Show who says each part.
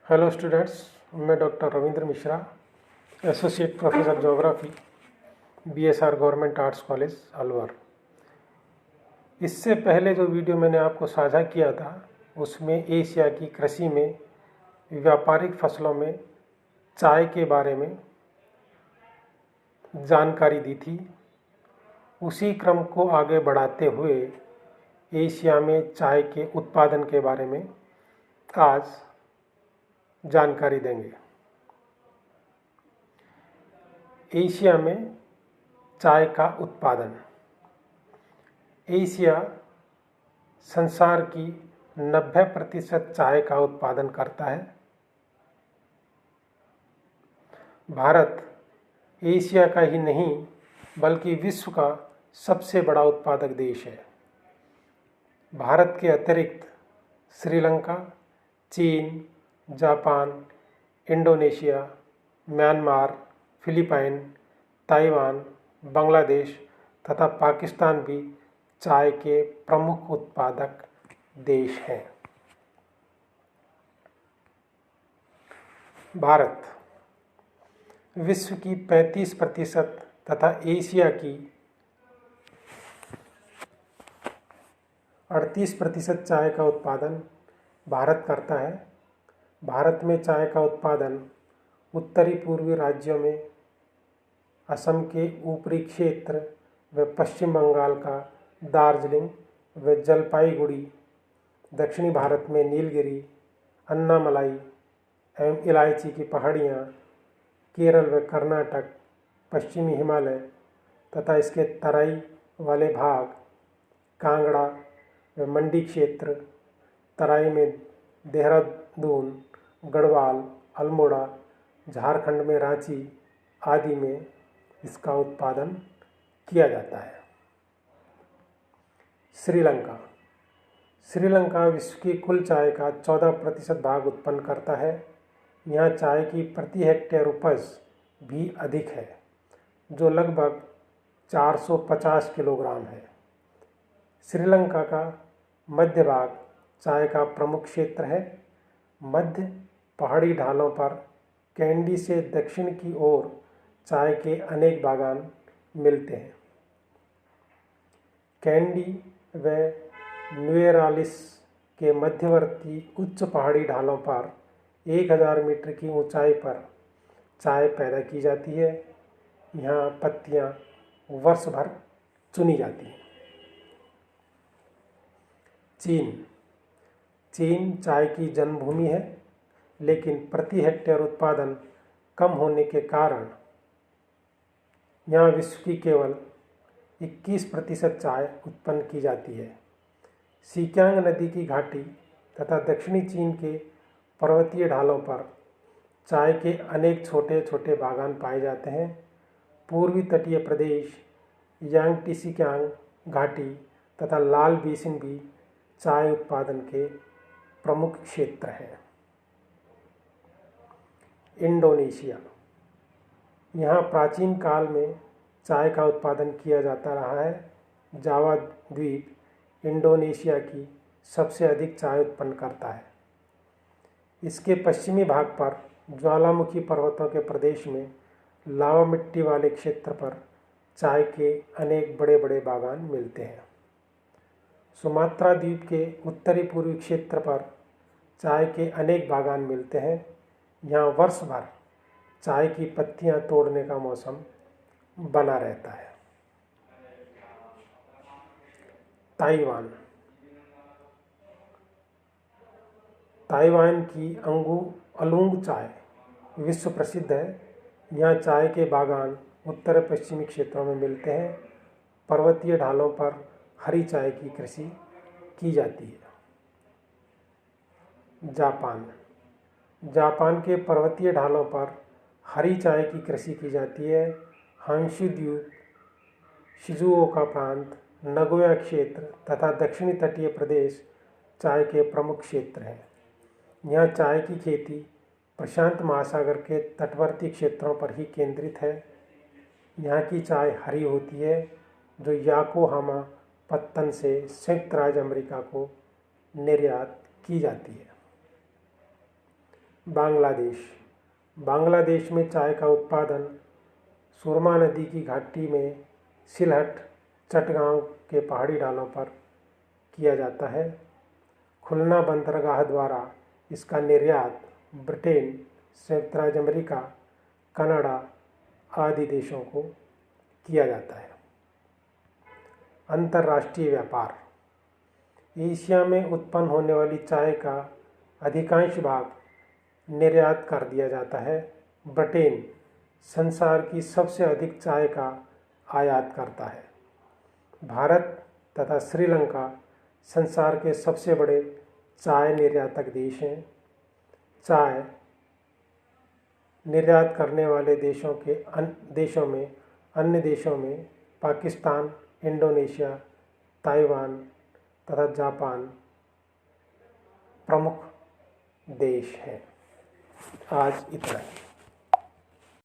Speaker 1: Hello students, मैं doctor Ravindra Mishra, associate professor geography, BSR government arts college Alwar. इससे पहले जो वीडियो मैंने आपको साझा किया था उसमें एशिया की कृषि में व्यापारिक फसलों में चाय के बारे में जानकारी दी थी। उसी क्रम को आगे बढ़ाते हुए एशिया में चाय के उत्पादन के बारे में आज जानकारी देंगे। एशिया में चाय का उत्पादन। एशिया संसार की 90% चाय का उत्पादन करता है। भारत एशिया का ही नहीं बल्कि विश्व का सबसे बड़ा उत्पादक देश है। भारत के अतिरिक्त श्रीलंका, चीन, Japan, Indonesia, Myanmar, Philippine, Taiwan, Bangladesh तथा पाकिस्तान भी चाय के प्रमुख उत्पादक देश हैं। भारत विश्व की 35% तथा एशिया की 38% चाय का उत्पादन भारत करता है। भारत में चाय का उत्पादन उत्तरी पूर्वी राज्यों में असम के ऊपरी क्षेत्र व पश्चिम बंगाल का दार्जिलिंग व जलपाईगुड़ी, दक्षिणी भारत में नीलगिरी, अन्नामलाई एवं इलायची की पहाड़ियाँ, केरल व कर्नाटक, पश्चिमी हिमालय तथा इसके तराई वाले भाग, कांगड़ा व मंडी क्षेत्र, तराई में देहरादून, गढ़वाल, अल्मोड़ा, झारखंड में रांची आदि में इसका उत्पादन किया जाता है। श्रीलंका श्रीलंका विश्व की कुल चाय का 14% भाग उत्पन्न करता है। यहाँ चाय की प्रति हेक्टेयर उपज भी अधिक है, जो लगभग 450 किलोग्राम है। श्रीलंका का मध्य भाग चाय का प्रमुख क्षेत्र है। मध्य पहाड़ी ढालों पर कैंडी से दक्षिण की ओर चाय के अनेक बागान मिलते हैं। कैंडी व न्यूएरालिस के मध्यवर्ती उच्च पहाड़ी ढालों पर 1000 मीटर की ऊंचाई पर चाय पैदा की जाती है। यहाँ पत्तियाँ वर्ष भर चुनी जाती हैं। चीन चाय की जन्मभूमि है, लेकिन प्रति हेक्टेयर उत्पादन कम होने के कारण यहाँ विश्व की केवल 21% चाय उत्पन्न की जाती है। सिक्यांग नदी की घाटी तथा दक्षिणी चीन के पर्वतीय ढालों पर चाय के अनेक छोटे छोटे बागान पाए जाते हैं। पूर्वी तटीय प्रदेश, यांगटीसिक्यांग घाटी तथा लाल बेसिन भी चाय उत्पादन के प्रमुख क्षेत्र हैं। इंडोनेशिया यहाँ प्राचीन काल में चाय का उत्पादन किया जाता रहा है। जावा द्वीप इंडोनेशिया की सबसे अधिक चाय उत्पन्न करता है। इसके पश्चिमी भाग पर ज्वालामुखी पर्वतों के प्रदेश में लावा मिट्टी वाले क्षेत्र पर चाय के अनेक बड़े बड़े बागान मिलते हैं। सुमात्रा द्वीप के उत्तरी पूर्वी क्षेत्र पर चाय के अनेक बागान मिलते हैं। यहाँ वर्ष भर चाय की पत्तियाँ तोड़ने का मौसम बना रहता है। ताइवान की अलूंग चाय विश्व प्रसिद्ध है। यहाँ चाय के बागान उत्तर पश्चिमी क्षेत्रों में मिलते हैं। पर्वतीय ढालों पर हरी चाय की कृषि की जाती है। जापान के पर्वतीय ढालों पर हरी चाय की कृषि की जाती है। हांशु द्वीप, शिजुओका प्रांत, नगोया क्षेत्र तथा दक्षिणी तटीय प्रदेश चाय के प्रमुख क्षेत्र हैं। यहाँ चाय की खेती प्रशांत महासागर के तटवर्ती क्षेत्रों पर ही केंद्रित है। यहाँ की चाय हरी होती है, जो याकोहामा पत्तन से संयुक्त राज्य अमेरिका को निर्यात की जाती है। बांग्लादेश। बांग्लादेश में चाय का उत्पादन सुरमा नदी की घाटी में सिलहट, चटगांव के पहाड़ी ढालों पर किया जाता है। खुलना बंदरगाह द्वारा इसका निर्यात ब्रिटेन, संयुक्त राज्य अमेरिका, कनाडा आदि देशों को किया जाता है। अंतर्राष्ट्रीय व्यापार। एशिया में उत्पन्न होने वाली चाय का अधिकांश भाग निर्यात कर दिया जाता है। ब्रिटेन संसार की सबसे अधिक चाय का आयात करता है। भारत तथा श्रीलंका संसार के सबसे बड़े चाय निर्यातक देश हैं। चाय निर्यात करने वाले अन्य देशों में पाकिस्तान, इंडोनेशिया, ताइवान तथा जापान प्रमुख देश हैं। आज इतना ही।